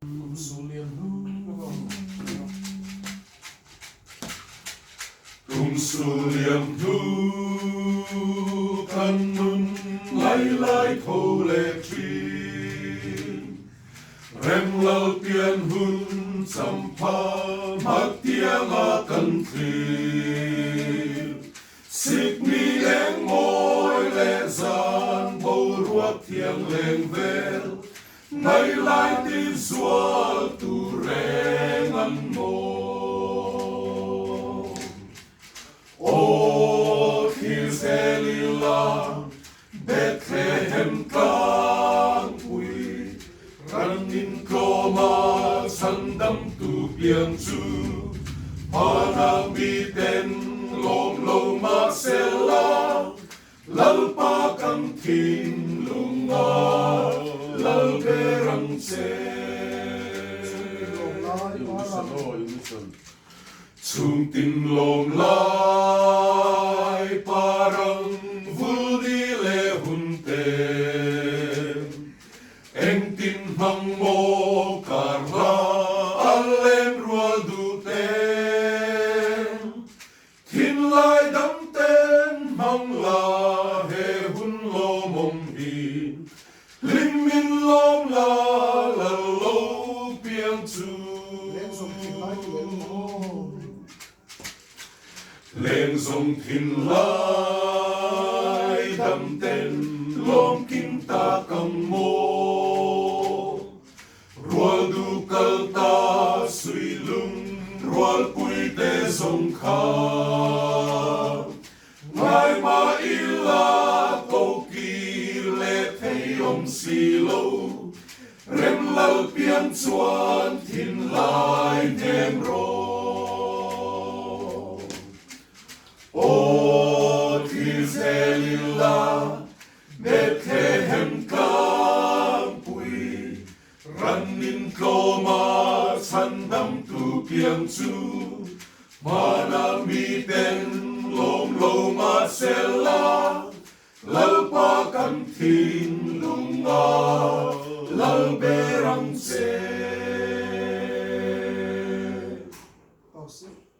Tung su liam thu kan nun lai lai thô lệ tri rem lau tiền hun sam pha mak tia nga kan thi xích mi eng môi lệ gian bầu ruột thiêng leng vel nay lai ti zual tu re ngan mo O Elila Bethlehem kang pui ranin koma sandam tu piang chu panang bi ten lom lom masela lalpa kang tin lunga lal berang che chung tin lom lai parang vuldi le hunte eng tin hang mo karla allen rual du ten tin lai dam ten hang la he hun lo mong hi lim min lom la la lo piang chu lên dòng thiên lai đâm tên lom kinh ta cầm mô rual du cal ta suy lung rual pui te dòng kha ngài ma ila câu kỳ lệ thấy ông si lâu rem lal pian chuan thiên lai nem ro O Elila Bethlehem kang pui ranin koma sandam tu piang chu mana mi ten lom lo masela lalpa kan tin lunga